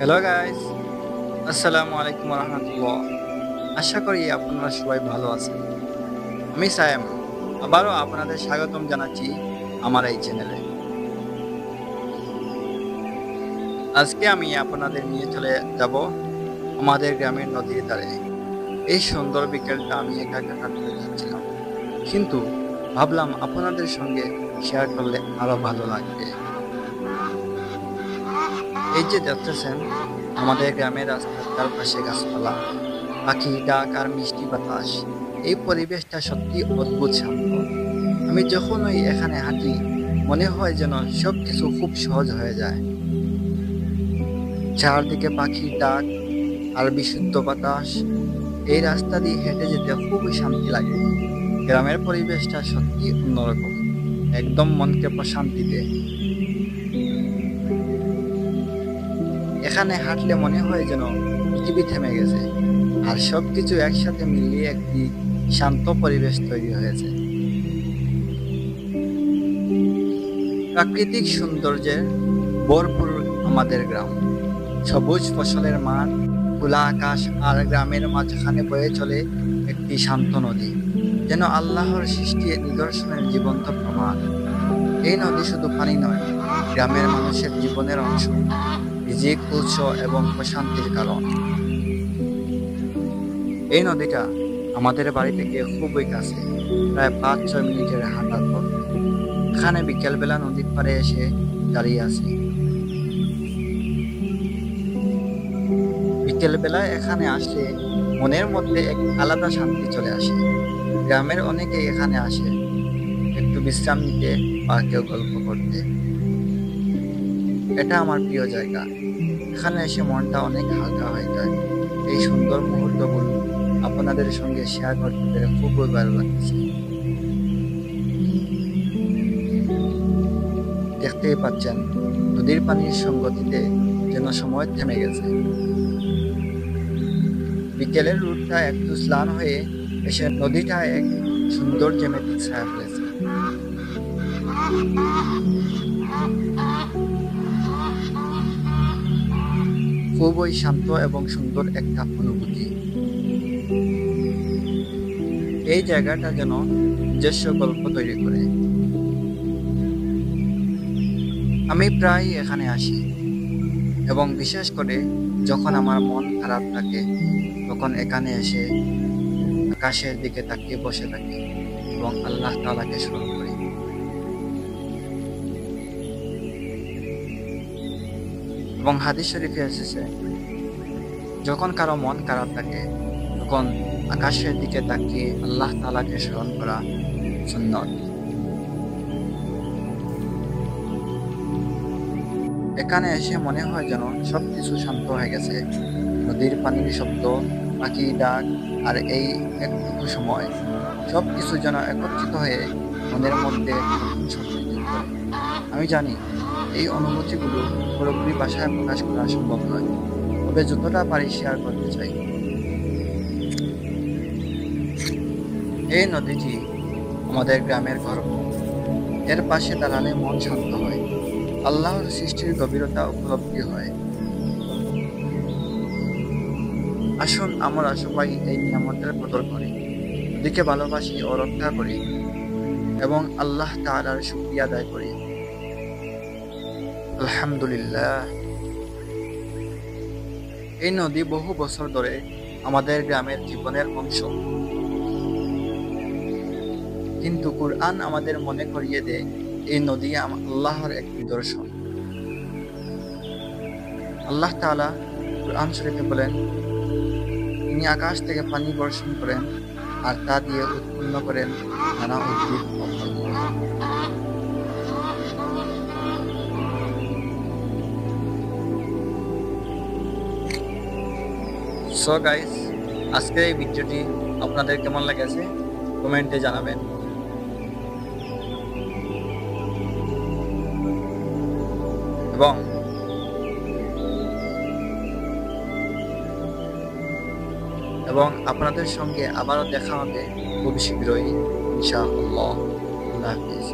Hello guys, আসসালামু আলাইকুম রহমতুল্লাহ। আশা করি আপনারা সবাই ভালো আছেন। আমি সায়েম, আবারও আপনাদের স্বাগতম জানাচ্ছি আমার এই চ্যানেলে। আজকে আমি আপনাদের নিয়ে চলে যাব আমাদের গ্রামের নদীর ধারে। এই সুন্দর বিকেলটা আমি একা একা কাটাতে যাচ্ছিলাম, কিন্তু ভাবলাম আপনাদের সঙ্গে শেয়ার করলে আরো ভালো লাগবে। এই যে দেখতেছেন, আমাদের গ্রামের রাস্তার চারপাশে গাছপালা, পাখি ডাক আর মিষ্টি বাতাস। এই পরিবেশটা সত্যি অদ্ভুত শান্ত। আমি যখনই এখানে হাঁটি, মনে হয় যেন সবকিছু খুব সহজ হয়ে যায়। চারদিকে পাখির ডাক আর বিশুদ্ধ বাতাস। এই রাস্তা দিয়ে হেঁটে যেতে খুবই শান্তি লাগে। গ্রামের পরিবেশটা সত্যি অন্যরকম, একদম মনকে প্রশান্তি দেয়। এখানে হাঁটলে মনে হয় যেন পৃথিবী থেমে গেছে, আর সবকিছু একসাথে মিলিয়ে একটি শান্ত পরিবেশ তৈরি হয়েছে। প্রাকৃতিক সৌন্দর্যে ভরপুর আমাদের গ্রাম। সবুজ ফসলের মাঠ, খোলা আকাশ আর গ্রামের মাঝখানে বয়ে চলে একটি শান্ত নদী, যেন আল্লাহর সৃষ্টি নিদর্শনের জীবন্ত প্রমাণ। এই নদী শুধু পানি নয়, গ্রামের মানুষের জীবনের অংশ, রিজিক, উৎস এবং প্রশান্তির কারণ। এই নদীটা আমাদের বাড়ি থেকে খুবই কাছে, প্রায় 5-6 মিনিটের হাঁটার পথ। এখানে বিকেলবেলা নদীর পাড়ে এসে দাঁড়িয়ে আছি। বিকেলবেলায় এখানে আসলে মনের মধ্যে এক আলাদা শান্তি চলে আসে। গ্রামের অনেকে এখানে আসে একটু বিশ্রাম নিতে বা কেউ গল্প করতে। এটা আমার প্রিয় জায়গা। এখানে এসে মনটা অনেক হালকা হয়ে যায়। এই সুন্দর মুহূর্তগুলো আপনাদের সঙ্গে শেয়ার করতে পেরে খুবই ভালো লাগছে। দেখতেই পাচ্ছেন, নদীর পানির সঙ্গতিতে যেন সময় থেমে গেছে। বিকেলের রোদটা একটু স্নান হয়ে এসে নদীটা এক সুন্দর জ্যামিতিক ছায়া ফেলেছে। খুবই শান্ত এবং সুন্দর একটা অনুভূতি। এই জায়গাটা যেন নিজস্ব গল্প তৈরি করে। আমি প্রায় এখানে আসি, এবং বিশেষ করে যখন আমার মন খারাপ থাকে, তখন এখানে এসে আকাশের দিকে তাকিয়ে বসে থাকি এবং আল্লাহ তাআলাকে স্মরণ করি। এবং হাদিস শরীফে এসেছে, যখন কারো মন খারাপ থাকে, তখন আকাশের দিকে তাকিয়ে আল্লাহ তাআলাকে স্মরণ করা সুন্নত। এখানে এসে মনে হয় যেন সবকিছু শান্ত হয়ে গেছে। নদীর পানির শব্দ, পাখি ডাক আর এই একটু সময়, সবকিছু যেন একত্রিত হয়ে মনের মধ্যে নতুন শক্তি যোগ করে। আমি জানি এই অনুভূতিগুলো পুরোপুরি ভাষায় প্রকাশ করা সম্ভব নয়, তবে যতটা পারি শেয়ার করতে চাই। এই নদীটি আমাদের গ্রামের গর্ব। এর পাশে দাঁড়ালে মন শান্ত হয়, আল্লাহর সৃষ্টির গভীরতা উপলব্ধি হয়। আসুন আমরা সবাই এই নিয়ামতের কদর করি, নদীকে ভালোবাসি ও রক্ষা করি, এবং আল্লাহ তাআলার শুকরিয়া আদায় করি। আলহামদুলিল্লাহ। এই নদী বহু বছর ধরে আমাদের গ্রামের জীবনের অংশ, কিন্তু কুরআন আমাদের মনে করিয়ে দেয় এই নদী আল্লাহর এক নিদর্শন। আল্লাহ তাআলা কুরআন শরীফে বলেন, তিনি আকাশ থেকে পানি বর্ষণ করেন আর তা দিয়ে উৎপন্ন করেন নানা উদ্ভিদ ও ফলমূল। সো গাইস, আজকের এই ভিডিওটি আপনাদের কেমন লেগেছে কমেন্টে জানাবেন। এবং আপনাদের সঙ্গে আবারও দেখা হবে খুব শীঘ্রই, ইনশাআল্লাহ। আল্লাহ হাফিজ।